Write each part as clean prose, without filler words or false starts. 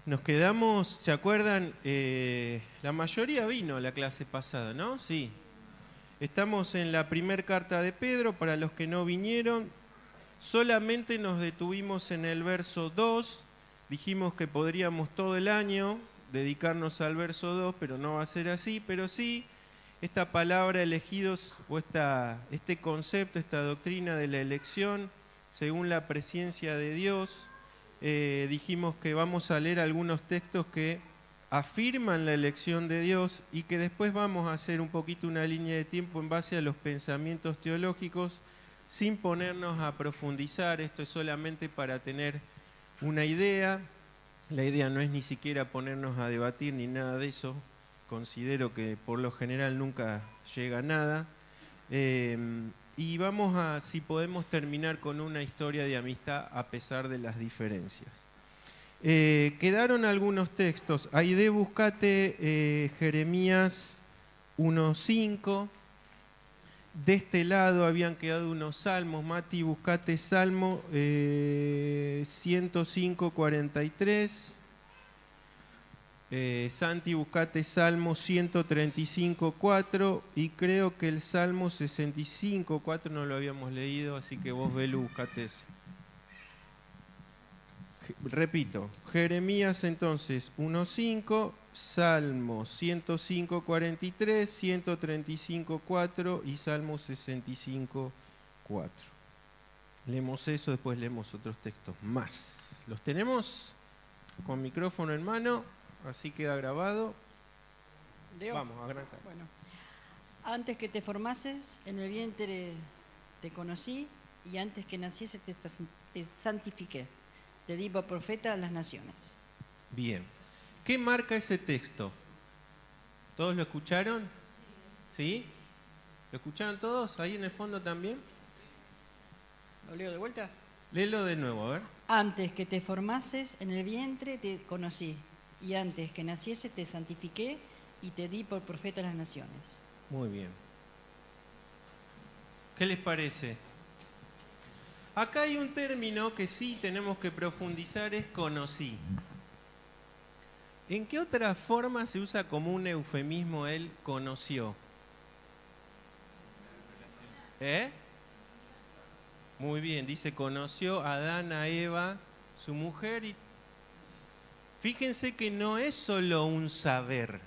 Nos quedamos, ¿se acuerdan? La mayoría vino a la clase pasada, ¿no? Sí. Estamos en la primera carta de Pedro. Para los que no vinieron, solamente nos detuvimos en el verso 2. Dijimos que podríamos todo el año dedicarnos al verso 2, pero no va a ser así. Pero sí, esta palabra elegidos, o este concepto, esta doctrina de la elección, según la presciencia de Dios, dijimos que vamos a leer algunos textos que afirman la elección de Dios y que después vamos a hacer un poquito una línea de tiempo en base a los pensamientos teológicos, sin ponernos a profundizar. Esto es solamente para tener una idea. La idea no es ni siquiera ponernos a debatir ni nada de eso. Considero que por lo general nunca llega a nada. Y vamos a, si podemos, terminar con una historia de amistad a pesar de las diferencias. Quedaron algunos textos. Aide, buscate Jeremías 1:5. De este lado habían quedado unos salmos. Mati, buscate Salmo 105:43. Santi, buscate Salmo 135:4 y creo que el Salmo 65:4 no lo habíamos leído, así que vos, Belu, buscate eso. Repito, Jeremías entonces 1:5, Salmo 105:43, 135:4 y Salmo 65:4. Leemos eso, después leemos otros textos más. ¿Los tenemos? Con micrófono en mano. Así queda grabado. Leo. Vamos, arranca. Bueno, antes que te formases, en el vientre te conocí, y antes que nacieses te santifiqué. Te di por profeta a las naciones. Bien. ¿Qué marca ese texto? ¿Todos lo escucharon? ¿Sí? ¿Lo escucharon todos? ¿Ahí en el fondo también? ¿Lo leo de vuelta? Léelo de nuevo, a ver. Antes que te formases, en el vientre te conocí, y antes que nacieses te santifiqué y te di por profeta a las naciones. Muy bien. ¿Qué les parece? Acá hay un término que sí tenemos que profundizar, es conocí. ¿En qué otra forma se usa como un eufemismo el conoció? Muy bien, dice conoció a Adán, a Eva, su mujer, y fíjense que no es solo un saber.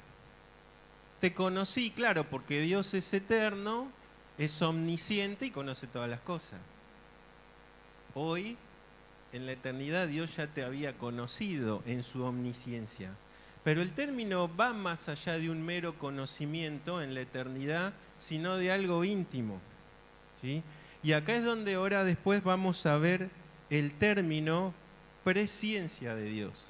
Te conocí, claro, porque Dios es eterno, es omnisciente y conoce todas las cosas. Hoy, en la eternidad, Dios ya te había conocido en su omnisciencia. Pero el término va más allá de un mero conocimiento en la eternidad, sino de algo íntimo, ¿sí? Y acá es donde ahora después vamos a ver el término presciencia de Dios.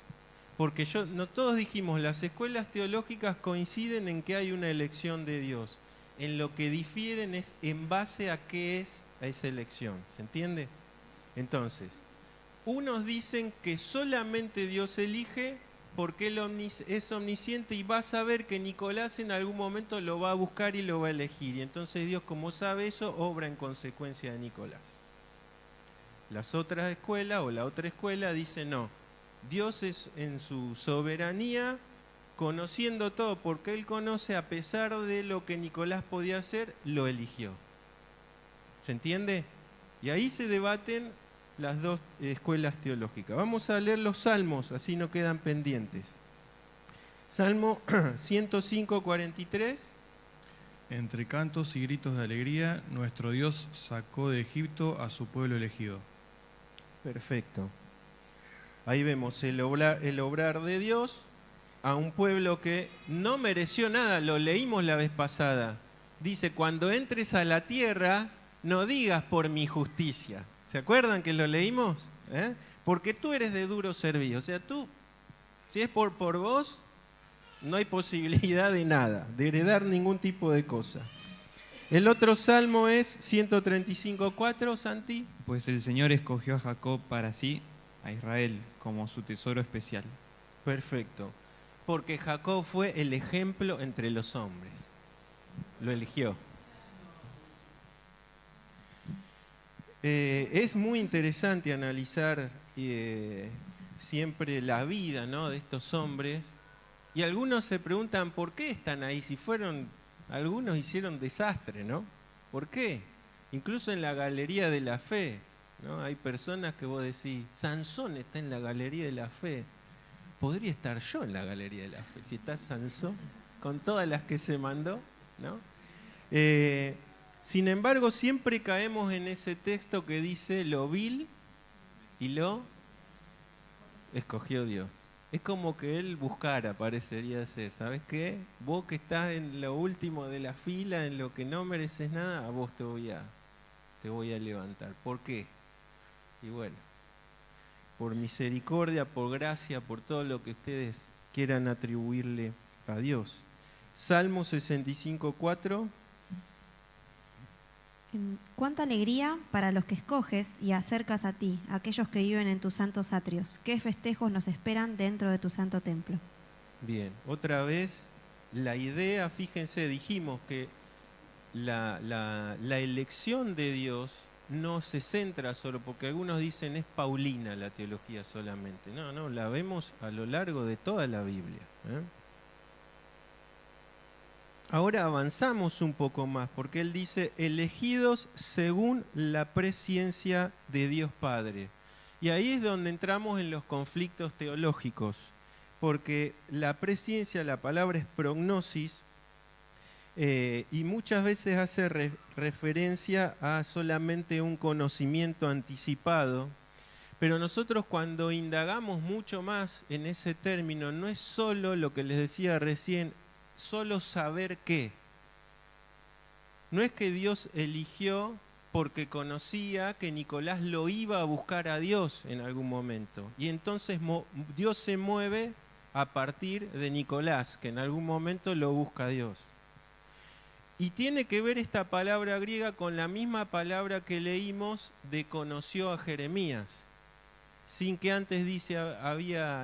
Porque no todos dijimos, las escuelas teológicas coinciden en que hay una elección de Dios. En lo que difieren es en base a qué es esa elección. ¿Se entiende? Entonces, unos dicen que solamente Dios elige porque Él es omnisciente y va a saber que Nicolás en algún momento lo va a buscar y lo va a elegir. Y entonces Dios, como sabe eso, obra en consecuencia de Nicolás. Las otras escuelas o la otra escuela dice no. Dios es en su soberanía, conociendo todo, porque Él conoce a pesar de lo que Nicolás podía hacer, lo eligió. ¿Se entiende? Y ahí se debaten las dos escuelas teológicas. Vamos a leer los salmos, así no quedan pendientes. Salmo 105:43. Entre cantos y gritos de alegría, nuestro Dios sacó de Egipto a su pueblo elegido. Perfecto. Ahí vemos el obrar de Dios a un pueblo que no mereció nada. Lo leímos la vez pasada. Dice, cuando entres a la tierra, no digas por mi justicia. ¿Se acuerdan que lo leímos? Porque tú eres de duro servicio. O sea, tú, si es por vos, no hay posibilidad de nada, de heredar ningún tipo de cosa. El otro salmo es 135:4, Santi. Pues el Señor escogió a Jacob para sí, a Israel, como su tesoro especial. Perfecto. Porque Jacob fue el ejemplo entre los hombres. Lo eligió. Es muy interesante analizar siempre la vida, ¿no?, de estos hombres. Y algunos se preguntan por qué están ahí, si algunos hicieron desastre, ¿no? ¿Por qué? Incluso en la galería de la fe, ¿no? Hay personas que vos decís, Sansón está en la galería de la fe. Podría estar yo en la galería de la fe, si está Sansón, con todas las que se mandó, ¿no? Sin embargo, siempre caemos en ese texto que dice lo vil y lo escogió Dios. Es como que él buscara, parecería ser. ¿Sabes qué? Vos que estás en lo último de la fila, en lo que no mereces nada, a vos te voy a levantar. ¿Por qué? Y bueno, por misericordia, por gracia, por todo lo que ustedes quieran atribuirle a Dios. Salmo 65:4. Cuánta alegría para los que escoges y acercas a ti, aquellos que viven en tus santos atrios. Qué festejos nos esperan dentro de tu santo templo. Bien, otra vez la idea, fíjense, dijimos que la elección de Dios no se centra solo, porque algunos dicen es paulina la teología solamente. No, la vemos a lo largo de toda la Biblia. Ahora avanzamos un poco más, porque él dice, elegidos según la presciencia de Dios Padre. Y ahí es donde entramos en los conflictos teológicos, porque la presciencia, la palabra es prognosis, y muchas veces hace referencia a solamente un conocimiento anticipado, pero nosotros cuando indagamos mucho más en ese término, no es solo lo que les decía recién, solo saber qué. No es que Dios eligió porque conocía que Nicolás lo iba a buscar a Dios en algún momento. Y entonces Dios se mueve a partir de Nicolás, que en algún momento lo busca a Dios. Y tiene que ver esta palabra griega con la misma palabra que leímos de conoció a Jeremías. Sin que antes dice,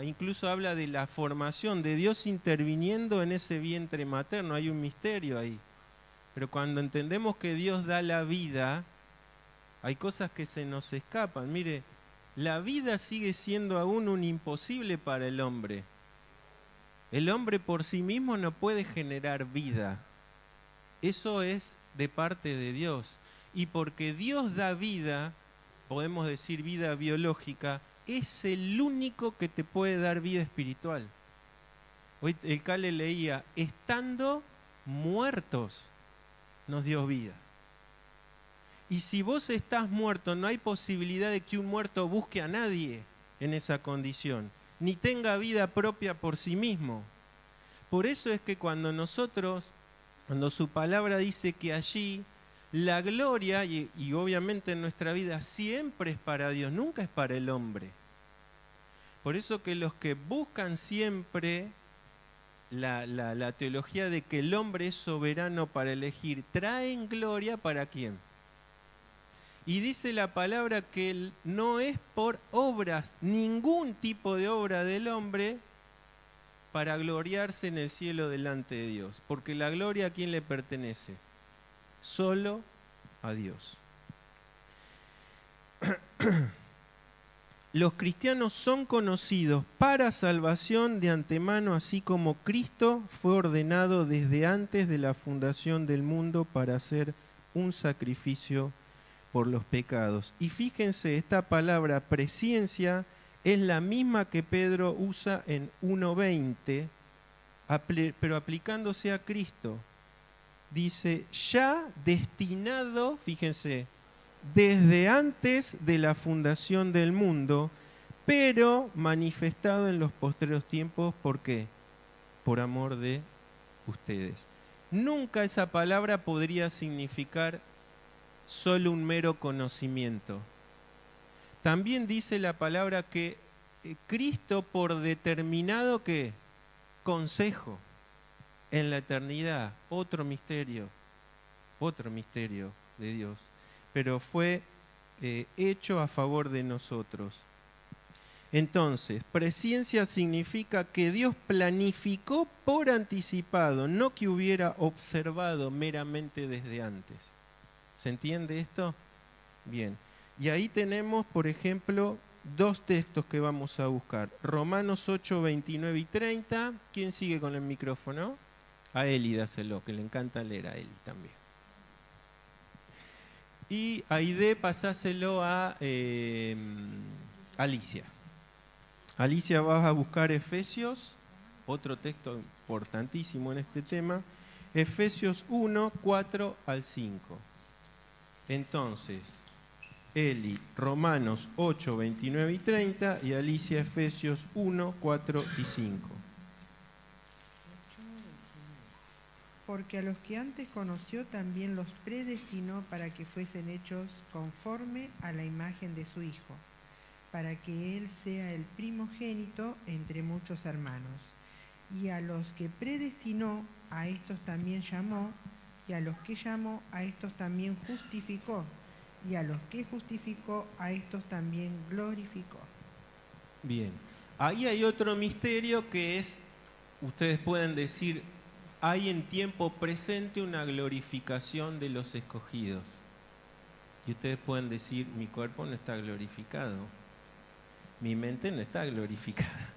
incluso habla de la formación de Dios interviniendo en ese vientre materno, hay un misterio ahí. Pero cuando entendemos que Dios da la vida, hay cosas que se nos escapan. Mire, la vida sigue siendo aún un imposible para el hombre. El hombre por sí mismo no puede generar vida. Eso es de parte de Dios. Y porque Dios da vida, podemos decir vida biológica, es el único que te puede dar vida espiritual. Hoy el Cale leía, estando muertos nos dio vida. Y si vos estás muerto, no hay posibilidad de que un muerto busque a nadie en esa condición, ni tenga vida propia por sí mismo. Por eso es que cuando su palabra dice que allí la gloria, y obviamente en nuestra vida siempre es para Dios, nunca es para el hombre. Por eso que los que buscan siempre la teología de que el hombre es soberano para elegir, traen gloria ¿para quién? Y dice la palabra que no es por obras, ningún tipo de obra del hombre, para gloriarse en el cielo delante de Dios. Porque la gloria ¿a quién le pertenece? Solo a Dios. Los cristianos son conocidos para salvación de antemano, así como Cristo fue ordenado desde antes de la fundación del mundo para hacer un sacrificio por los pecados. Y fíjense, esta palabra presciencia es la misma que Pedro usa en 1:20, pero aplicándose a Cristo. Dice, ya destinado, fíjense, desde antes de la fundación del mundo, pero manifestado en los postreros tiempos. ¿Por qué? Por amor de ustedes. Nunca esa palabra podría significar solo un mero conocimiento. También dice la palabra que Cristo por determinado ¿qué? Consejo en la eternidad, otro misterio de Dios, pero fue hecho a favor de nosotros. Entonces, presciencia significa que Dios planificó por anticipado, no que hubiera observado meramente desde antes. ¿Se entiende esto? Bien. Y ahí tenemos, por ejemplo, dos textos que vamos a buscar. Romanos 8, 29 y 30. ¿Quién sigue con el micrófono? A Eli dáselo, que le encanta leer a Eli también. Y a Aide pasáselo a Alicia. Alicia, vas a buscar Efesios, otro texto importantísimo en este tema. Efesios 1, 4 al 5. Entonces, Eli, Romanos 8, 29 y 30, y Alicia, Efesios 1, 4 y 5. Porque a los que antes conoció también los predestinó para que fuesen hechos conforme a la imagen de su Hijo, para que Él sea el primogénito entre muchos hermanos. Y a los que predestinó, a estos también llamó, y a los que llamó, a estos también justificó, y a los que justificó, a estos también glorificó. Bien, ahí hay otro misterio que es, ustedes pueden decir, hay en tiempo presente una glorificación de los escogidos. Y ustedes pueden decir, mi cuerpo no está glorificado, mi mente no está glorificada.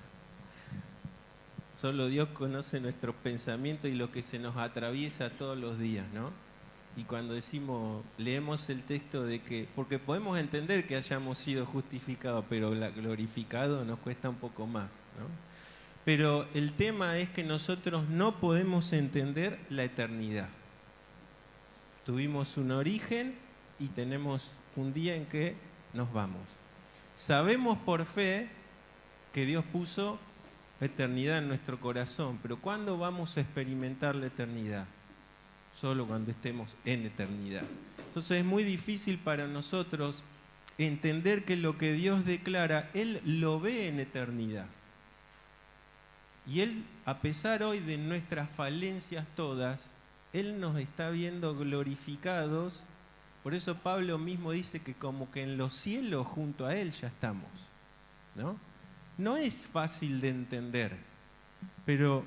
Solo Dios conoce nuestros pensamientos y lo que se nos atraviesa todos los días, ¿no? Y cuando decimos, leemos el texto de que, porque podemos entender que hayamos sido justificados, pero glorificado nos cuesta un poco más, ¿no? Pero el tema es que nosotros no podemos entender la eternidad. Tuvimos un origen y tenemos un día en que nos vamos. Sabemos por fe que Dios puso eternidad en nuestro corazón, pero ¿cuándo vamos a experimentar la eternidad? Solo cuando estemos en eternidad. Entonces es muy difícil para nosotros entender que lo que Dios declara, Él lo ve en eternidad. Y Él, a pesar hoy de nuestras falencias todas, Él nos está viendo glorificados. Por eso Pablo mismo dice que como que en los cielos junto a Él ya estamos, ¿no? No es fácil de entender, pero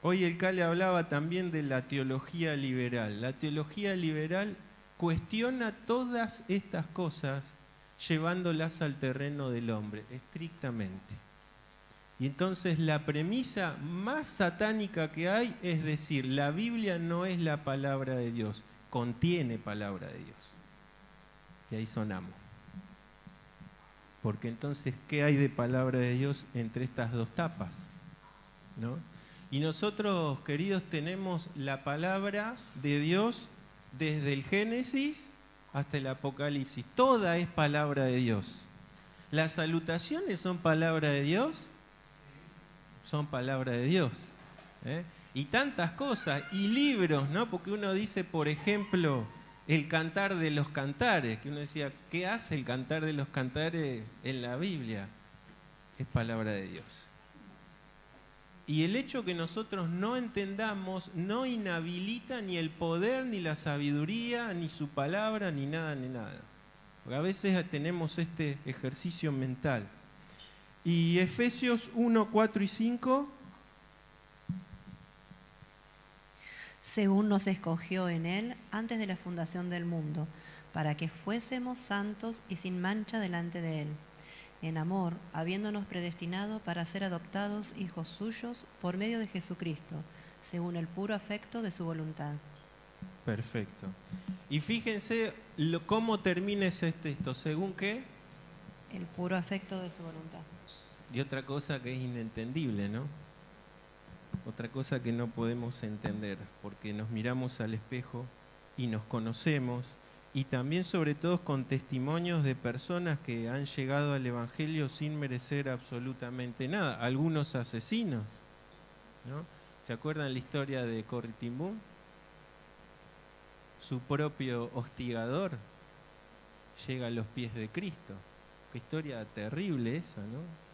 hoy el Cale hablaba también de la teología liberal. La teología liberal cuestiona todas estas cosas llevándolas al terreno del hombre, estrictamente. Y entonces la premisa más satánica que hay es decir, la Biblia no es la palabra de Dios, contiene palabra de Dios. Y ahí sonamos. Porque entonces, ¿qué hay de palabra de Dios entre estas dos tapas? ¿No? Y nosotros, queridos, tenemos la palabra de Dios desde el Génesis hasta el Apocalipsis. Toda es palabra de Dios. ¿Las salutaciones son palabra de Dios? Son palabra de Dios. Y tantas cosas, y libros, ¿no? Porque uno dice, por ejemplo, el Cantar de los Cantares, que uno decía, ¿qué hace el Cantar de los Cantares en la Biblia? Es palabra de Dios. Y el hecho que nosotros no entendamos no inhabilita ni el poder, ni la sabiduría, ni su palabra, ni nada, ni nada. Porque a veces tenemos este ejercicio mental. Y Efesios 1, 4 y 5. Según nos escogió en Él antes de la fundación del mundo, para que fuésemos santos y sin mancha delante de Él, en amor, habiéndonos predestinado para ser adoptados hijos suyos por medio de Jesucristo, según el puro afecto de su voluntad. Perfecto. Y fíjense cómo termina ese texto, ¿según qué? El puro afecto de su voluntad. Y otra cosa que es inentendible, ¿no? Otra cosa que no podemos entender, porque nos miramos al espejo y nos conocemos, y también sobre todo con testimonios de personas que han llegado al Evangelio sin merecer absolutamente nada, algunos asesinos, ¿no? ¿Se acuerdan la historia de Corrie ten Boom? Su propio hostigador llega a los pies de Cristo. Qué historia terrible esa, ¿no?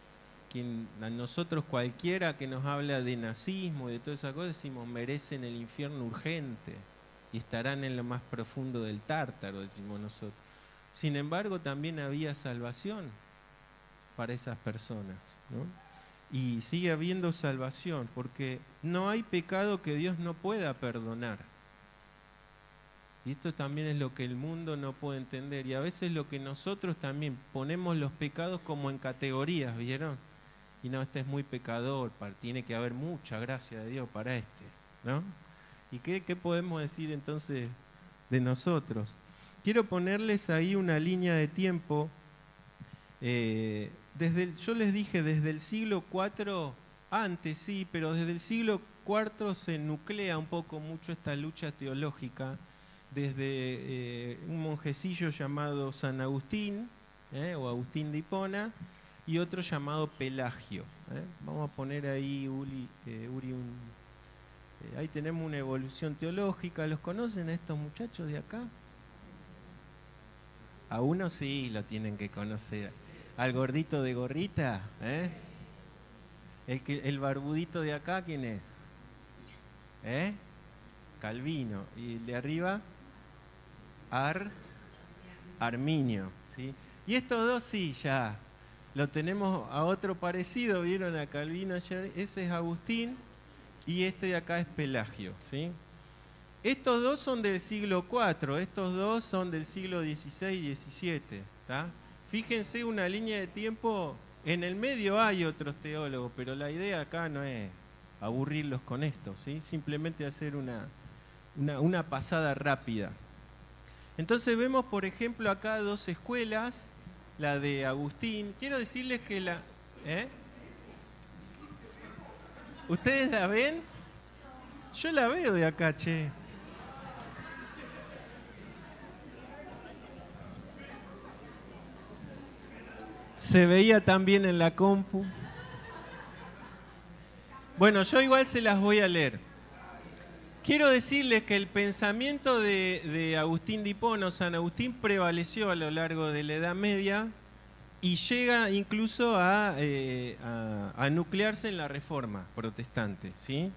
A nosotros cualquiera que nos habla de nazismo y de todas esas cosas decimos merecen el infierno urgente y estarán en lo más profundo del Tártaro, decimos nosotros. Sin embargo, también había salvación para esas personas, ¿no? Y sigue habiendo salvación porque no hay pecado que Dios no pueda perdonar. Y esto también es lo que el mundo no puede entender. Y a veces lo que nosotros también ponemos los pecados como en categorías, ¿vieron? Y no, este es muy pecador, tiene que haber mucha gracia de Dios para este, ¿no? ¿Y qué podemos decir entonces de nosotros? Quiero ponerles ahí una línea de tiempo. Yo les dije, desde el siglo IV, antes sí, pero desde el siglo IV se nuclea un poco mucho esta lucha teológica, desde un monjecillo llamado San Agustín, o Agustín de Hipona, y otro llamado Pelagio. Vamos a poner ahí, Uri, ahí tenemos una evolución teológica. ¿Los conocen a estos muchachos de acá? A uno sí lo tienen que conocer. Al gordito de gorrita, el barbudito de acá, ¿quién es? Calvino. Y el de arriba, Arminio, ¿sí? Y estos dos sí, ya lo tenemos a otro parecido, vieron a Calvino ayer, ese es Agustín y este de acá es Pelagio, ¿sí? Estos dos son del siglo IV, estos dos son del siglo XVI y XVII, ¿tá? Fíjense una línea de tiempo, en el medio hay otros teólogos, pero la idea acá no es aburrirlos con esto, ¿sí? Simplemente hacer una pasada rápida. Entonces vemos, por ejemplo, acá dos escuelas, la de Agustín. Quiero decirles que ¿ustedes la ven? Yo la veo de acá, che. Se veía también en la compu. Bueno, yo igual se las voy a leer. Quiero decirles que el pensamiento de Agustín de Hipona, San Agustín, prevaleció a lo largo de la Edad Media y llega incluso a nuclearse en la Reforma protestante, ¿sí?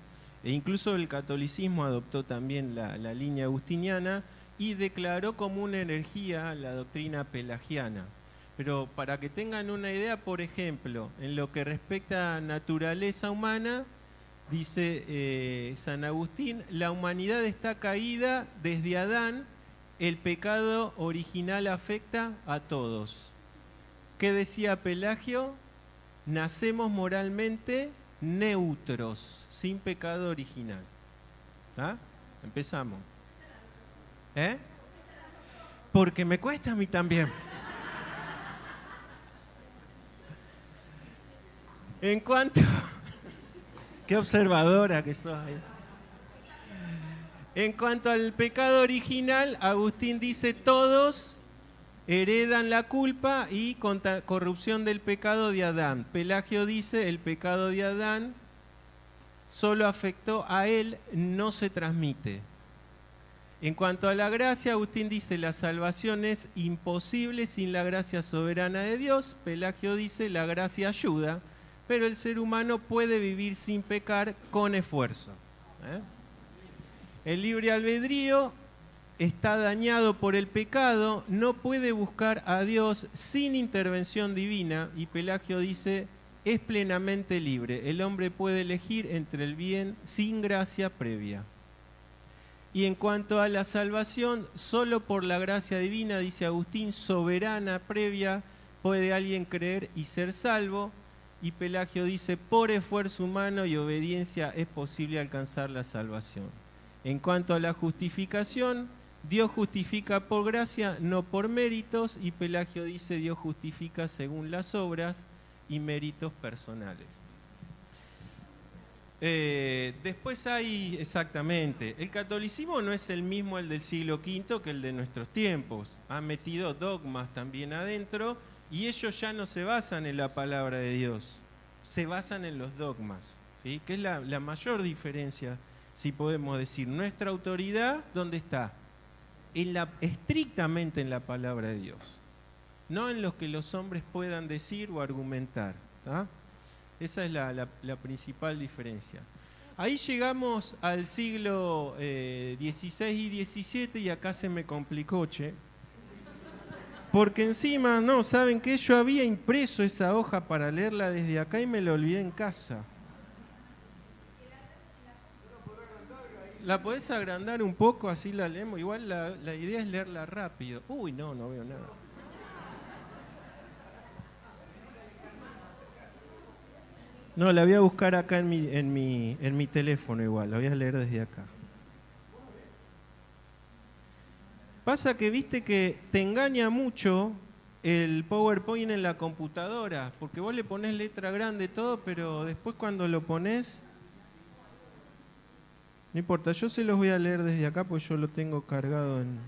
E incluso el catolicismo adoptó también la línea agustiniana y declaró como una herejía la doctrina pelagiana. Pero para que tengan una idea, por ejemplo, en lo que respecta a naturaleza humana, dice San Agustín, la humanidad está caída desde Adán, el pecado original afecta a todos. ¿Qué decía Pelagio? Nacemos moralmente neutros, sin pecado original. ¿Ah? Empezamos. Porque me cuesta a mí también. En cuanto... Qué observadora que sos ahí. En cuanto al pecado original, Agustín dice, todos heredan la culpa y corrupción del pecado de Adán. Pelagio dice, el pecado de Adán solo afectó a él, no se transmite. En cuanto a la gracia, Agustín dice, la salvación es imposible sin la gracia soberana de Dios. Pelagio dice, la gracia ayuda, pero el ser humano puede vivir sin pecar con esfuerzo. El libre albedrío está dañado por el pecado, no puede buscar a Dios sin intervención divina, y Pelagio dice, es plenamente libre. El hombre puede elegir entre el bien sin gracia previa. Y en cuanto a la salvación, solo por la gracia divina, dice Agustín, soberana previa, puede alguien creer y ser salvo. Y Pelagio dice, por esfuerzo humano y obediencia es posible alcanzar la salvación. En cuanto a la justificación, Dios justifica por gracia, no por méritos, y Pelagio dice, Dios justifica según las obras y méritos personales. Después hay, exactamente, el catolicismo no es el mismo el del siglo V que el de nuestros tiempos. Ha metido dogmas también adentro, y ellos ya no se basan en la palabra de Dios, se basan en los dogmas, ¿sí? Que es la mayor diferencia, si podemos decir. Nuestra autoridad, ¿dónde está? Estrictamente en la palabra de Dios, no en lo que los hombres puedan decir o argumentar, ¿tá? Esa es la principal diferencia. Ahí llegamos al siglo XVI y XVII y acá se me complicó, che. Porque encima, no, ¿saben qué? Yo había impreso esa hoja para leerla desde acá y me la olvidé en casa. ¿La podés agrandar un poco? Así la leemos. Igual la idea es leerla rápido. Uy, no veo nada. No, la voy a buscar acá en mi teléfono igual. La voy a leer desde acá. Pasa que viste que te engaña mucho el PowerPoint en la computadora, porque vos le ponés letra grande todo, pero después cuando lo ponés, no importa, yo se los voy a leer desde acá, pues yo lo tengo cargado en...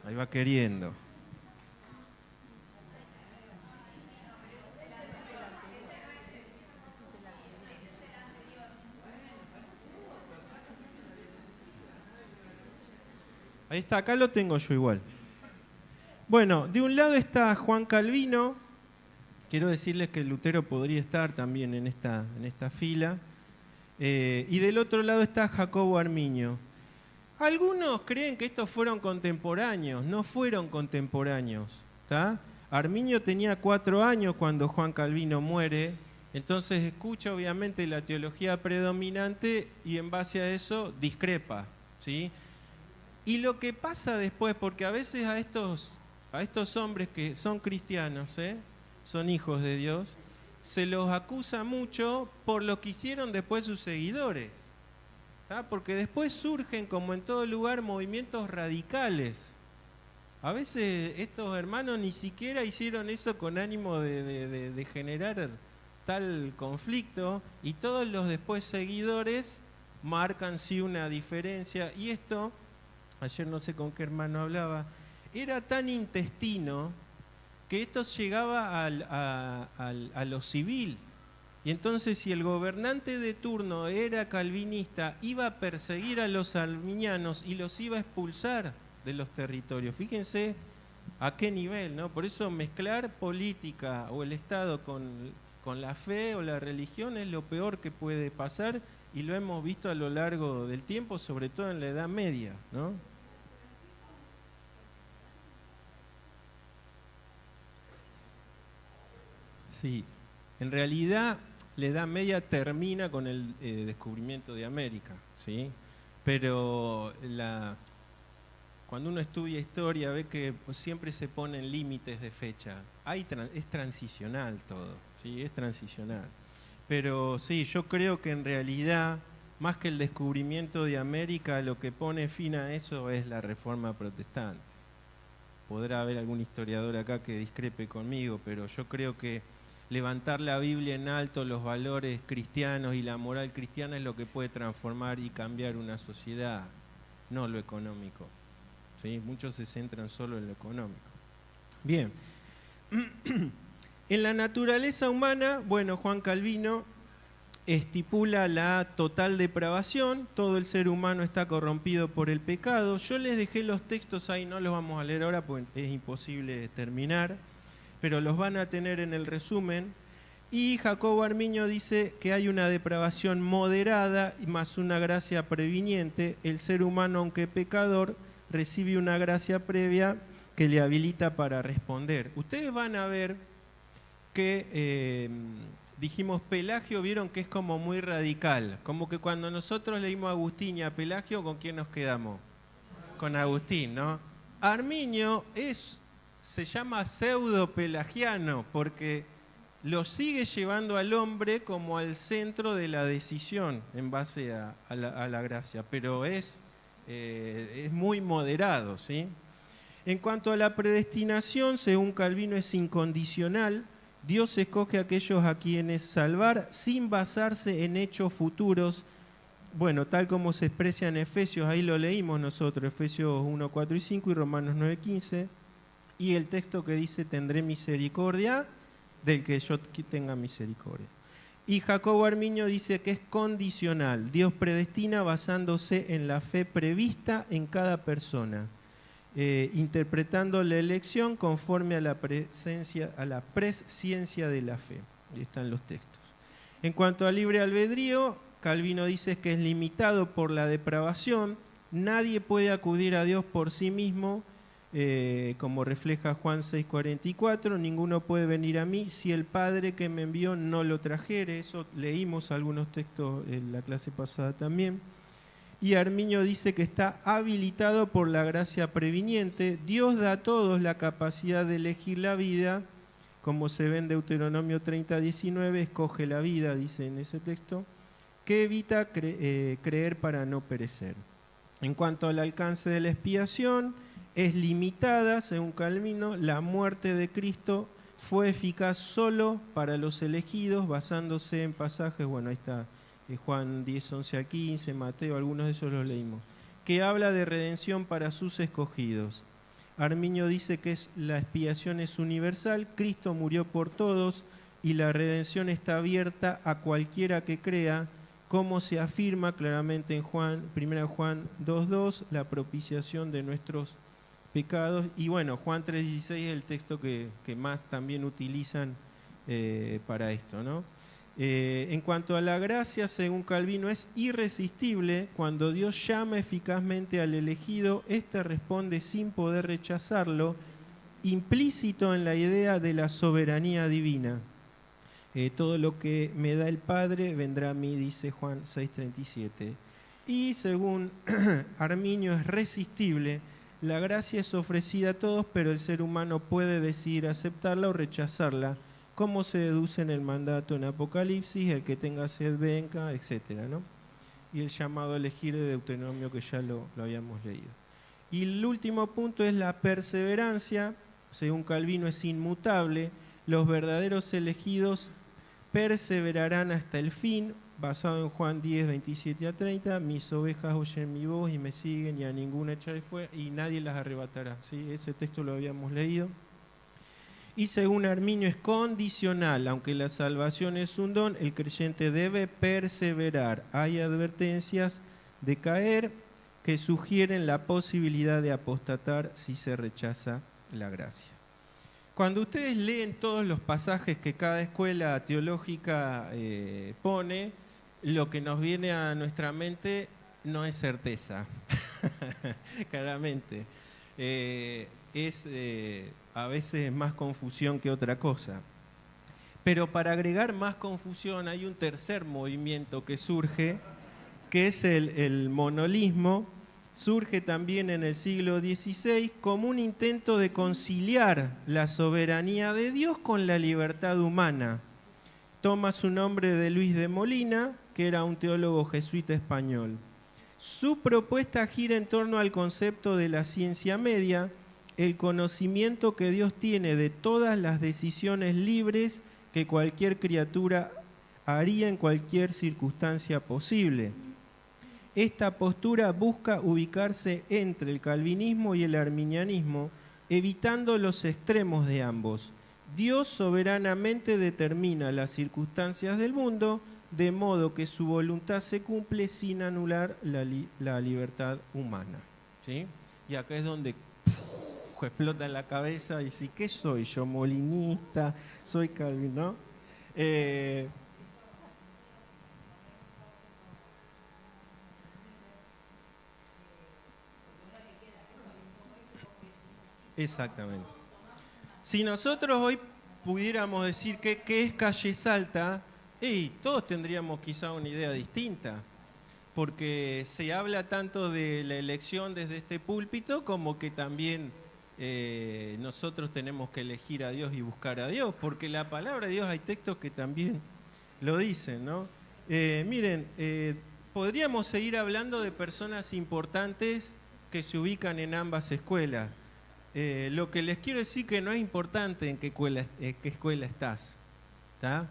Ahí va queriendo. Ahí está, acá lo tengo yo igual. Bueno, de un lado está Juan Calvino. Quiero decirles que Lutero podría estar también en esta fila. Y del otro lado está Jacobo Arminio. Algunos creen que estos fueron contemporáneos. No fueron contemporáneos. ¿Tá? Arminio tenía 4 años cuando Juan Calvino muere. Entonces escucha obviamente la teología predominante y en base a eso discrepa, ¿sí? Y lo que pasa después, porque a veces a estos hombres que son cristianos, son hijos de Dios, se los acusa mucho por lo que hicieron después sus seguidores. ¿Tá? Porque después surgen, como en todo lugar, movimientos radicales. A veces estos hermanos ni siquiera hicieron eso con ánimo de generar tal conflicto, y todos los después seguidores marcan sí una diferencia. Y esto, ayer no sé con qué hermano hablaba, era tan intestino que esto llegaba a lo civil. Y entonces si el gobernante de turno era calvinista, iba a perseguir a los arminianos y los iba a expulsar de los territorios. Fíjense a qué nivel, ¿no? Por eso mezclar política o el Estado con la fe o la religión es lo peor que puede pasar, y lo hemos visto a lo largo del tiempo, sobre todo en la Edad Media, ¿no? Sí, en realidad la Edad Media termina con el descubrimiento de América, ¿sí? Pero cuando uno estudia historia ve que pues, siempre se ponen límites de fecha. Es transicional todo, ¿sí? Es transicional. Pero sí, yo creo que en realidad, más que el descubrimiento de América, lo que pone fin a eso es la Reforma Protestante. Podrá haber algún historiador acá que discrepe conmigo, pero yo creo que levantar la Biblia en alto, los valores cristianos y la moral cristiana es lo que puede transformar y cambiar una sociedad, no lo económico. ¿Sí? Muchos se centran solo en lo económico. Bien. En la naturaleza humana, bueno, Juan Calvino estipula la total depravación, todo el ser humano está corrompido por el pecado. Yo les dejé los textos ahí, no los vamos a leer ahora porque es imposible terminar, pero los van a tener en el resumen. Y Jacobo Arminio dice que hay una depravación moderada y más una gracia previniente. El ser humano, aunque pecador, recibe una gracia previa que le habilita para responder. Ustedes van a ver que dijimos Pelagio, vieron que es como muy radical, como que cuando nosotros leímos a Agustín y a Pelagio, ¿con quién nos quedamos? Con Agustín, ¿no? Arminio se llama pseudo-pelagiano porque lo sigue llevando al hombre como al centro de la decisión en base a la gracia, pero es muy moderado, ¿sí? En cuanto a la predestinación, según Calvino es incondicional. Dios escoge a aquellos a quienes salvar sin basarse en hechos futuros. Bueno, tal como se expresa en Efesios, ahí lo leímos nosotros, Efesios 1, 4 y 5 y Romanos 9, 15. Y el texto que dice, tendré misericordia del que yo tenga misericordia. Y Jacobo Arminio dice que es condicional. Dios predestina basándose en la fe prevista en cada persona. Interpretando la elección conforme a la presciencia de la fe. Ahí están los textos. En cuanto al libre albedrío, Calvino dice que es limitado por la depravación. Nadie puede acudir a Dios por sí mismo como refleja Juan 6:44, ninguno puede venir a mí si el Padre que me envió no lo trajere. Eso leímos algunos textos en la clase pasada también. Y Arminio dice que está habilitado por la gracia previniente. Dios da a todos la capacidad de elegir la vida, como se ve en Deuteronomio 30:19, escoge la vida, dice en ese texto, que evita creer para no perecer. En cuanto al alcance de la expiación, es limitada, según Calvino. La muerte de Cristo fue eficaz solo para los elegidos, basándose en pasajes, bueno, ahí está, Juan 10:11-15, Mateo, algunos de esos los leímos, que habla de redención para sus escogidos. Arminio dice que la expiación es universal, Cristo murió por todos y la redención está abierta a cualquiera que crea, como se afirma claramente en 1 Juan 2:2, la propiciación de nuestros pecados. Y bueno, Juan 3:16 es el texto que más también utilizan para esto, ¿no? En cuanto a la gracia, según Calvino, es irresistible. Cuando Dios llama eficazmente al elegido, éste responde sin poder rechazarlo, implícito en la idea de la soberanía divina. Todo lo que me da el Padre vendrá a mí, dice Juan 6:37. Y según Arminio, es resistible. La gracia es ofrecida a todos, pero el ser humano puede decidir aceptarla o rechazarla, como se deduce en el mandato en Apocalipsis, el que tenga sed venga, etc., ¿no? Y el llamado a elegir de Deuteronomio, que ya lo habíamos leído. Y el último punto es la perseverancia. Según Calvino, es inmutable. Los verdaderos elegidos perseverarán hasta el fin, basado en Juan 10:27-30, mis ovejas oyen mi voz y me siguen, y a ninguna echaré fuera, y nadie las arrebatará. ¿Sí? Ese texto lo habíamos leído. Y según Arminio es condicional, aunque la salvación es un don, el creyente debe perseverar. Hay advertencias de caer que sugieren la posibilidad de apostatar si se rechaza la gracia. Cuando ustedes leen todos los pasajes que cada escuela teológica pone, lo que nos viene a nuestra mente no es certeza, claramente. Es a veces más confusión que otra cosa. Pero para agregar más confusión hay un tercer movimiento que surge, que es el monolismo. Surge también en el siglo XVI como un intento de conciliar la soberanía de Dios con la libertad humana. Toma su nombre de Luis de Molina, que era un teólogo jesuita español. Su propuesta gira en torno al concepto de la ciencia media, el conocimiento que Dios tiene de todas las decisiones libres que cualquier criatura haría en cualquier circunstancia posible. Esta postura busca ubicarse entre el calvinismo y el arminianismo, evitando los extremos de ambos. Dios soberanamente determina las circunstancias del mundo, de modo que su voluntad se cumple sin anular la libertad humana. ¿Sí? Y acá es donde explota en la cabeza y dice, ¿qué soy yo? ¿Molinista? ¿Soy calvino? Exactamente. Si nosotros hoy pudiéramos decir qué es Calle Salta, todos tendríamos quizá una idea distinta, porque se habla tanto de la elección desde este púlpito como que también nosotros tenemos que elegir a Dios y buscar a Dios, porque la palabra de Dios hay textos que también lo dicen, ¿no? Miren, podríamos seguir hablando de personas importantes que se ubican en ambas escuelas. Lo que les quiero decir que no es importante en qué escuela estás, ¿tá?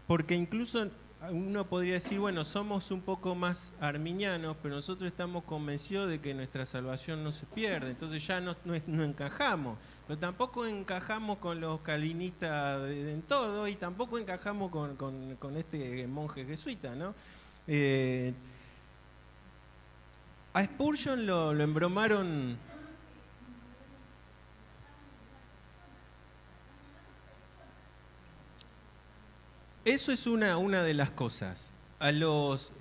Porque incluso uno podría decir, bueno, somos un poco más arminianos, pero nosotros estamos convencidos de que nuestra salvación no se pierde, entonces ya no encajamos, pero tampoco encajamos con los calvinistas en todo y tampoco encajamos con este monje jesuita, ¿no? A Spurgeon lo embromaron. Eso es una de las cosas. a los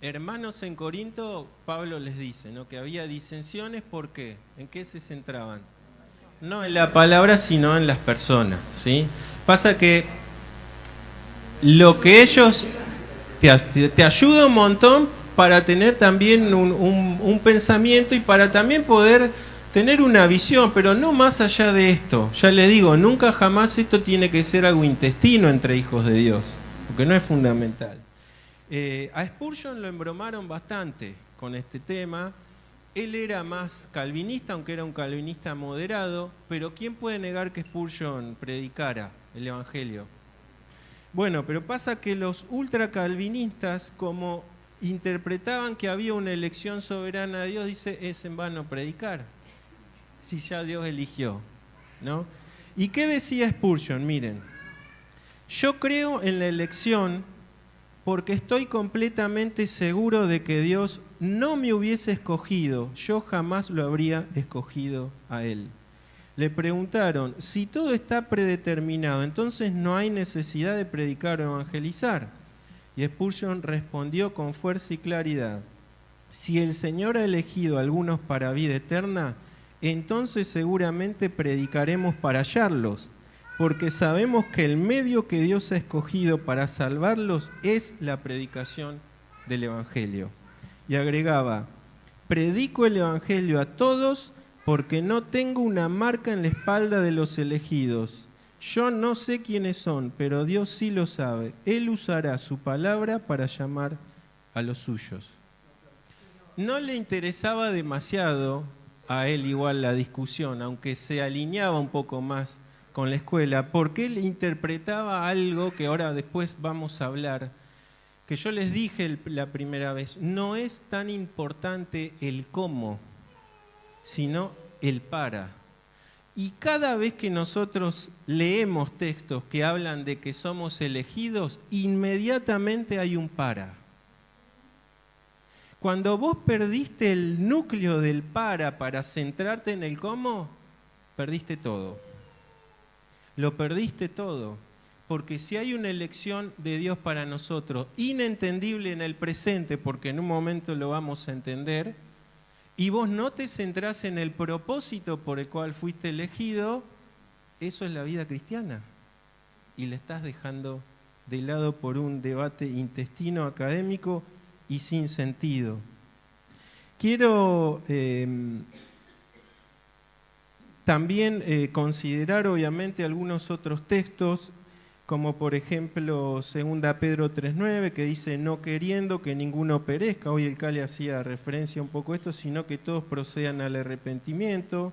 hermanos en Corinto, Pablo les dice, ¿no?, que había disensiones. ¿Por qué? ¿En qué se centraban? No en la palabra, sino en las personas, ¿sí? Pasa que lo que ellos te ayuda un montón para tener también un pensamiento y para también poder tener una visión, pero no más allá de esto. Ya le digo, nunca jamás esto tiene que ser algo intestino entre hijos de Dios, porque no es fundamental. A Spurgeon lo embromaron bastante con este tema. Él era más calvinista, aunque era un calvinista moderado, pero ¿quién puede negar que Spurgeon predicara el Evangelio? Bueno, pero pasa que los ultracalvinistas, como interpretaban que había una elección soberana de Dios, dice, es en vano predicar, si ya Dios eligió, ¿no? ¿Y qué decía Spurgeon? Miren, yo creo en la elección porque estoy completamente seguro de que Dios no me hubiese escogido, yo jamás lo habría escogido a Él. Le preguntaron, si todo está predeterminado, entonces no hay necesidad de predicar o evangelizar. Y Spurgeon respondió con fuerza y claridad, si el Señor ha elegido a algunos para vida eterna, entonces seguramente predicaremos para hallarlos, porque sabemos que el medio que Dios ha escogido para salvarlos es la predicación del Evangelio. Y agregaba, predico el Evangelio a todos porque no tengo una marca en la espalda de los elegidos. Yo no sé quiénes son, pero Dios sí lo sabe. Él usará su palabra para llamar a los suyos. No le interesaba demasiado a él igual la discusión, aunque se alineaba un poco más con la escuela, porque él interpretaba algo que ahora después vamos a hablar, que yo les dije la primera vez, no es tan importante el cómo, sino el para. Y cada vez que nosotros leemos textos que hablan de que somos elegidos, inmediatamente hay un para. Cuando vos perdiste el núcleo del para centrarte en el cómo, perdiste todo. Lo perdiste todo. Porque si hay una elección de Dios para nosotros, inentendible en el presente, porque en un momento lo vamos a entender, y vos no te centrás en el propósito por el cual fuiste elegido, eso es la vida cristiana. Y le estás dejando de lado por un debate intestino académico y sin sentido. Quiero también considerar obviamente algunos otros textos, como por ejemplo 2 Pedro 3:9, que dice, no queriendo que ninguno perezca, hoy el Cale hacía referencia un poco a esto, sino que todos procedan al arrepentimiento.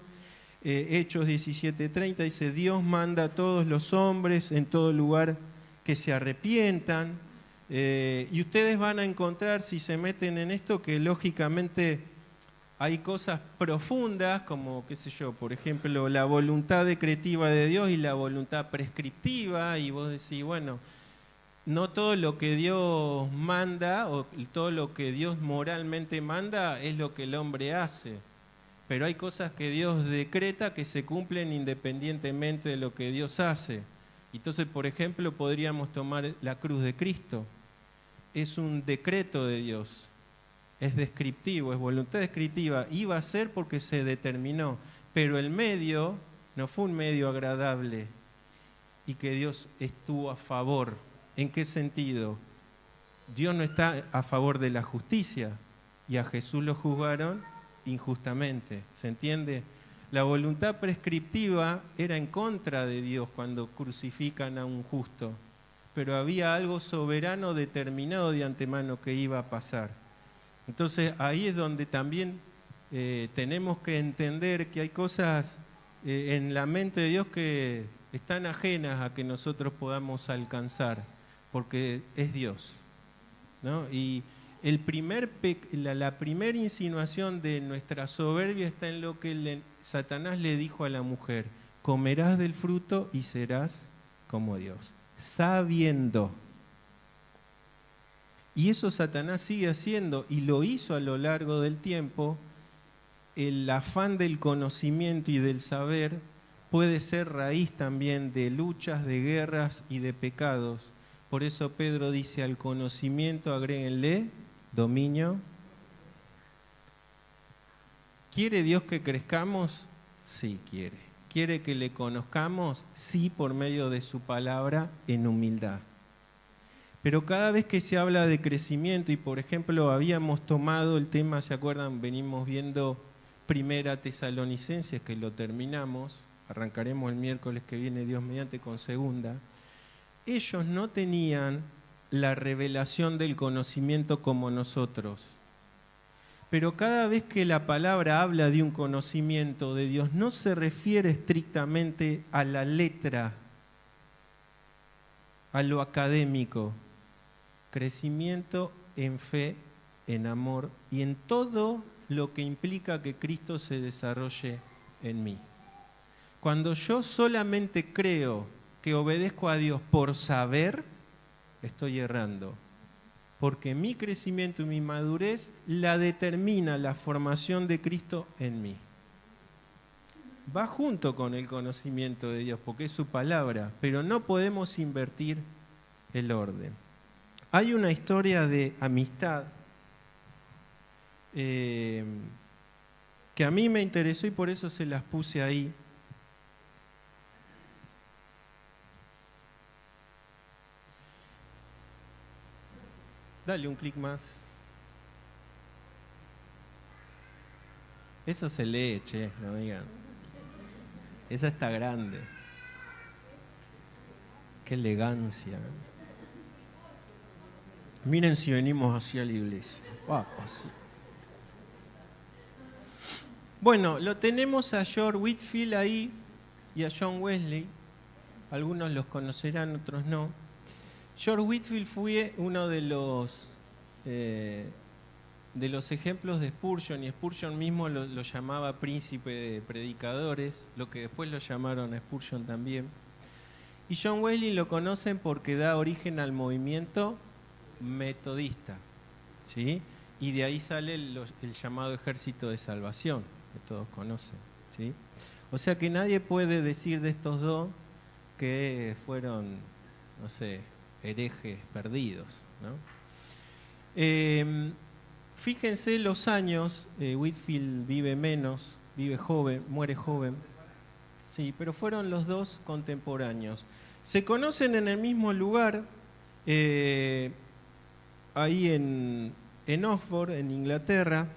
Hechos 17:30 dice, Dios manda a todos los hombres en todo lugar que se arrepientan. Y ustedes van a encontrar, si se meten en esto, que lógicamente hay cosas profundas, como, qué sé yo, por ejemplo, la voluntad decretiva de Dios y la voluntad prescriptiva, y vos decís, bueno, no todo lo que Dios manda o todo lo que Dios moralmente manda es lo que el hombre hace, pero hay cosas que Dios decreta que se cumplen independientemente de lo que Dios hace. Entonces, por ejemplo, podríamos tomar la cruz de Cristo. Es un decreto de Dios, es descriptivo, es voluntad descriptiva, iba a ser porque se determinó, pero el medio no fue un medio agradable y que Dios estuvo a favor. ¿En qué sentido? Dios no está a favor de la justicia y a Jesús lo juzgaron injustamente, ¿se entiende? La voluntad prescriptiva era en contra de Dios cuando crucifican a un justo, pero había algo soberano determinado de antemano que iba a pasar. Entonces ahí es donde también tenemos que entender que hay cosas en la mente de Dios que están ajenas a que nosotros podamos alcanzar, porque es Dios, ¿no? Y la primera insinuación de nuestra soberbia está en lo que Satanás le dijo a la mujer, comerás del fruto y serás como Dios, sabiendo. Y eso Satanás sigue haciendo y lo hizo a lo largo del tiempo. El afán del conocimiento y del saber puede ser raíz también de luchas, de guerras y de pecados, Por eso Pedro dice, al conocimiento agréguenle dominio. ¿Quiere Dios que crezcamos? Sí, quiere. ¿Quiere que le conozcamos? Sí, por medio de su palabra en humildad. Pero cada vez que se habla de crecimiento, y por ejemplo habíamos tomado el tema, ¿se acuerdan? Venimos viendo Primera Tesalonicenses, que lo terminamos, arrancaremos el miércoles que viene, Dios mediante, con segunda. Ellos no tenían la revelación del conocimiento como nosotros. Pero cada vez que la palabra habla de un conocimiento de Dios, no se refiere estrictamente a la letra, a lo académico. Crecimiento en fe, en amor y en todo lo que implica que Cristo se desarrolle en mí. Cuando yo solamente creo que obedezco a Dios por saber, estoy errando. Porque mi crecimiento y mi madurez la determina la formación de Cristo en mí. Va junto con el conocimiento de Dios, porque es su palabra, pero no podemos invertir el orden. Hay una historia de amistad que a mí me interesó y por eso se las puse ahí. Dale un clic más. Eso se lee, che, no digan. Esa está grande. Qué elegancia. Miren si venimos hacia la iglesia. Así. Bueno, lo tenemos a George Whitefield ahí y a John Wesley. Algunos los conocerán, otros no. George Whitefield fue uno de los ejemplos de Spurgeon, y Spurgeon mismo lo llamaba príncipe de predicadores, lo que después lo llamaron a Spurgeon también. Y John Wesley lo conocen porque da origen al movimiento metodista, ¿sí? Y de ahí sale el llamado Ejército de Salvación, que todos conocen, ¿sí? O sea que nadie puede decir de estos dos que fueron, no sé, herejes perdidos, ¿no? Fíjense los años, Whitefield vive menos, vive joven, muere joven, sí, pero fueron los dos contemporáneos. Se conocen en el mismo lugar, ahí en Oxford, en Inglaterra.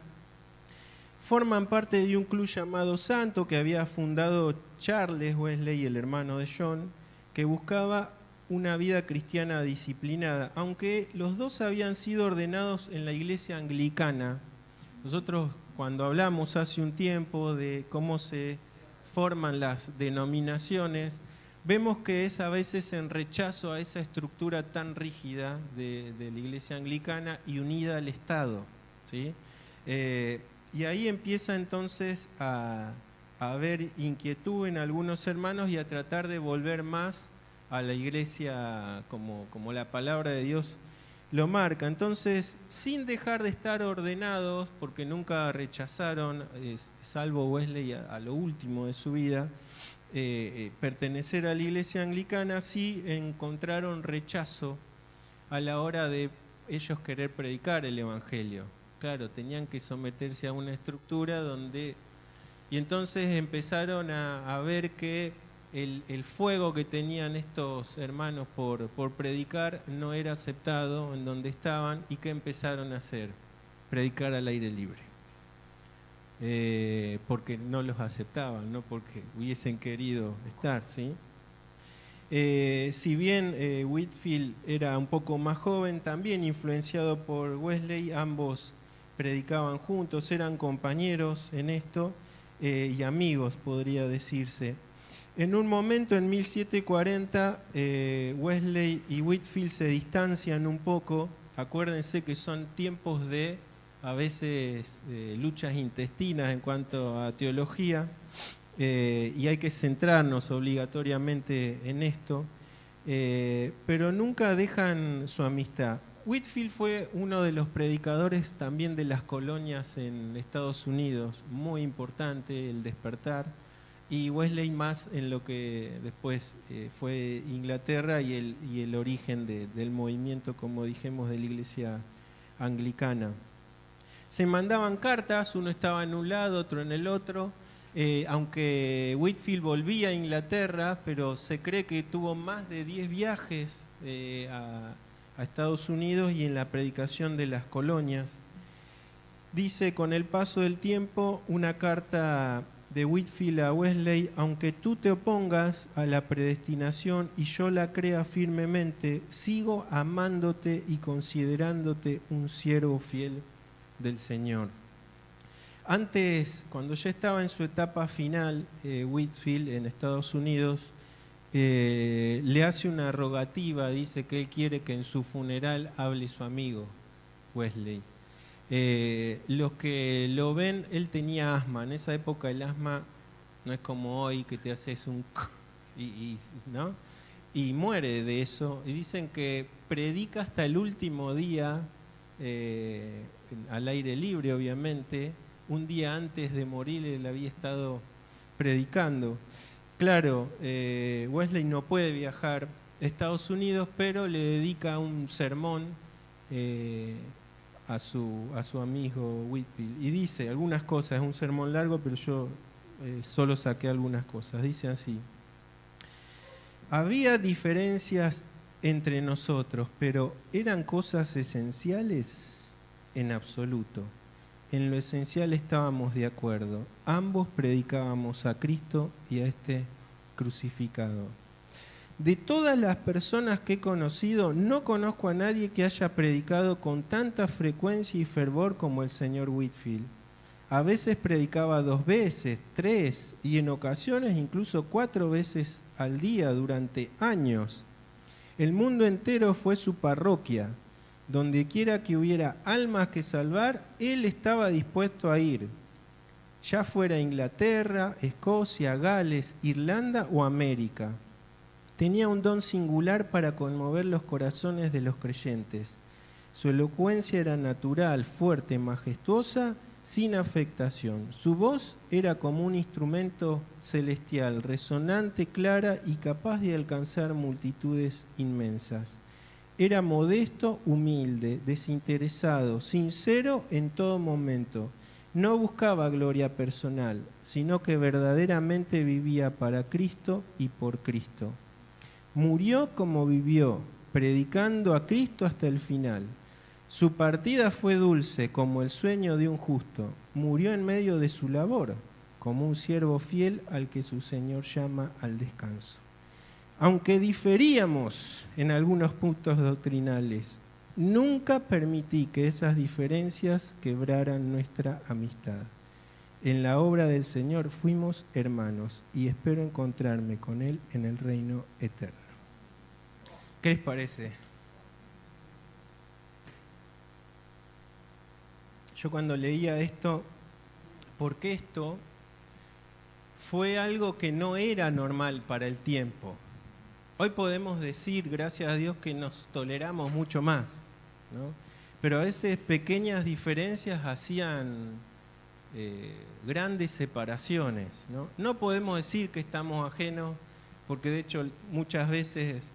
Forman parte de un club llamado Santo que había fundado Charles Wesley, el hermano de John, que buscaba una vida cristiana disciplinada, aunque los dos habían sido ordenados en la iglesia anglicana. Nosotros cuando hablamos hace un tiempo de cómo se forman las denominaciones, vemos que es a veces en rechazo a esa estructura tan rígida de la iglesia anglicana y unida al Estado, ¿sí? Y ahí empieza entonces a haber inquietud en algunos hermanos y a tratar de volver más a la iglesia como la palabra de Dios lo marca. Entonces, sin dejar de estar ordenados, porque nunca rechazaron, salvo Wesley a lo último de su vida, pertenecer a la iglesia anglicana, sí encontraron rechazo a la hora de ellos querer predicar el evangelio. Claro, tenían que someterse a una estructura donde... Y entonces empezaron a ver que el fuego que tenían estos hermanos por predicar no era aceptado en donde estaban. ¿Y qué empezaron a hacer? Predicar al aire libre. Porque no los aceptaban, no porque hubiesen querido estar, ¿sí? Si bien Whitefield era un poco más joven, también influenciado por Wesley, ambos predicaban juntos, eran compañeros en esto y amigos, podría decirse. En un momento, en 1740, Wesley y Whitefield se distancian un poco. Acuérdense que son tiempos de, a veces, luchas intestinas en cuanto a teología, y hay que centrarnos obligatoriamente en esto, pero nunca dejan su amistad. Whitefield fue uno de los predicadores también de las colonias en Estados Unidos, muy importante, el despertar. y Wesley más en lo que después fue Inglaterra y el origen del movimiento, como dijimos, de la iglesia anglicana. Se mandaban cartas, uno estaba en un lado, otro en el otro, aunque Whitefield volvía a Inglaterra, pero se cree que tuvo más de 10 viajes a Estados Unidos y en la predicación de las colonias. Dice, con el paso del tiempo, una carta de Whitefield a Wesley: aunque tú te opongas a la predestinación y yo la crea firmemente, sigo amándote y considerándote un siervo fiel del Señor. Antes, cuando ya estaba en su etapa final, Whitefield en Estados Unidos, le hace una rogativa, dice que él quiere que en su funeral hable su amigo Wesley. Los que lo ven, él tenía asma. En esa época el asma no es como hoy que te haces un ¿no? Y muere de eso. Y dicen que predica hasta el último día, al aire libre obviamente. Un día antes de morir él había estado predicando. Claro, Wesley no puede viajar a Estados Unidos, pero le dedica un sermón a su amigo Whitefield. Y dice algunas cosas, es un sermón largo, pero yo solo saqué algunas cosas. Dice así: había diferencias entre nosotros, pero ¿eran cosas esenciales? En absoluto. En lo esencial estábamos de acuerdo. Ambos predicábamos a Cristo y a este crucificado. De todas las personas que he conocido, no conozco a nadie que haya predicado con tanta frecuencia y fervor como el señor Whitefield. A veces predicaba 2 veces, 3 y en ocasiones incluso 4 veces al día durante años. El mundo entero fue su parroquia. Donde quiera que hubiera almas que salvar, él estaba dispuesto a ir, ya fuera Inglaterra, Escocia, Gales, Irlanda o América. Tenía un don singular para conmover los corazones de los creyentes. Su elocuencia era natural, fuerte, majestuosa, sin afectación. Su voz era como un instrumento celestial, resonante, clara y capaz de alcanzar multitudes inmensas. Era modesto, humilde, desinteresado, sincero en todo momento. No buscaba gloria personal, sino que verdaderamente vivía para Cristo y por Cristo. Murió como vivió, predicando a Cristo hasta el final. Su partida fue dulce como el sueño de un justo. Murió en medio de su labor, como un siervo fiel al que su Señor llama al descanso. Aunque diferíamos en algunos puntos doctrinales, nunca permití que esas diferencias quebraran nuestra amistad. En la obra del Señor fuimos hermanos y espero encontrarme con Él en el reino eterno. ¿Qué les parece? Yo cuando leía esto, porque esto fue algo que no era normal para el tiempo. Hoy podemos decir, gracias a Dios, que nos toleramos mucho más, ¿no? Pero a veces pequeñas diferencias hacían grandes separaciones, ¿no? No podemos decir que estamos ajenos, porque de hecho muchas veces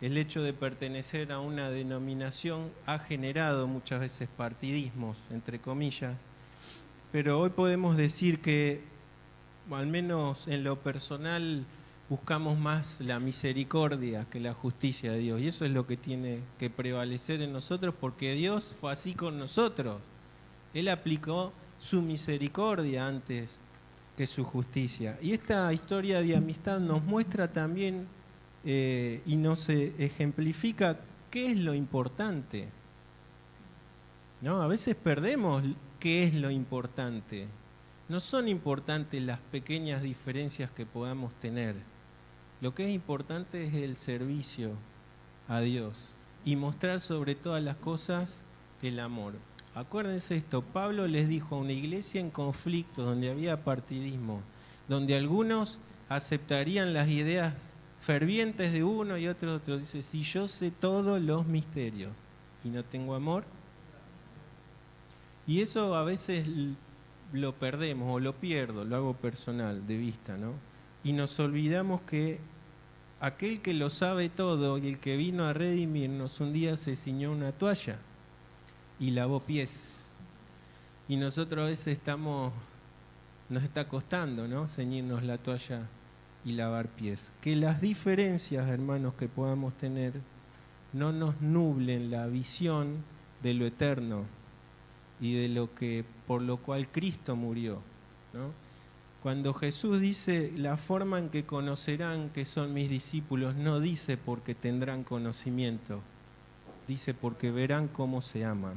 el hecho de pertenecer a una denominación ha generado muchas veces partidismos, entre comillas, pero hoy podemos decir que, al menos en lo personal, buscamos más la misericordia que la justicia de Dios. Y eso es lo que tiene que prevalecer en nosotros, porque Dios fue así con nosotros. Él aplicó su misericordia antes que su justicia. Y esta historia de amistad nos muestra también y nos ejemplifica qué es lo importante, ¿no? A veces perdemos qué es lo importante. No son importantes las pequeñas diferencias que podamos tener. Lo que es importante es el servicio a Dios y mostrar sobre todas las cosas el amor. Acuérdense esto, Pablo les dijo a una iglesia en conflicto, donde había partidismo, donde algunos aceptarían las ideas fervientes de uno y otros de otro. Dice, si yo sé todos los misterios y no tengo amor, y eso a veces lo perdemos o lo pierdo, lo hago personal, de vista, ¿no? y nos olvidamos que aquel que lo sabe todo y el que vino a redimirnos un día se ciñó una toalla y lavó pies. Y nosotros a veces nos está costando, ¿no?, ceñirnos la toalla y lavar pies. Que las diferencias, hermanos, que podamos tener no nos nublen la visión de lo eterno y de lo que por lo cual Cristo murió, ¿no? Cuando Jesús dice la forma en que conocerán que son mis discípulos, no dice porque tendrán conocimiento, dice porque verán cómo se aman,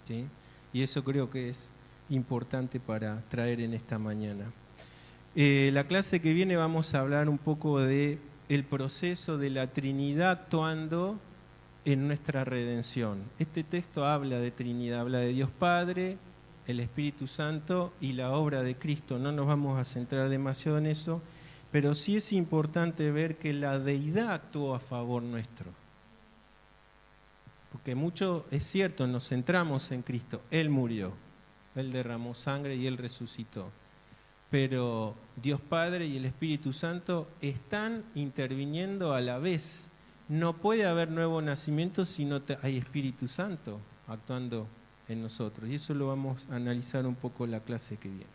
¿sí? Y eso creo que es importante para traer en esta mañana. La clase que viene vamos a hablar un poco de el proceso de la Trinidad actuando en nuestra redención. Este texto habla de Trinidad, habla de Dios Padre, el Espíritu Santo y la obra de Cristo. No nos vamos a centrar demasiado en eso, pero sí es importante ver que la deidad actuó a favor nuestro. Porque mucho, es cierto, nos centramos en Cristo. Él murió, Él derramó sangre y Él resucitó. Pero Dios Padre y el Espíritu Santo están interviniendo a la vez. No puede haber nuevo nacimiento si no hay Espíritu Santo actuando en nosotros. Y eso lo vamos a analizar un poco en la clase que viene.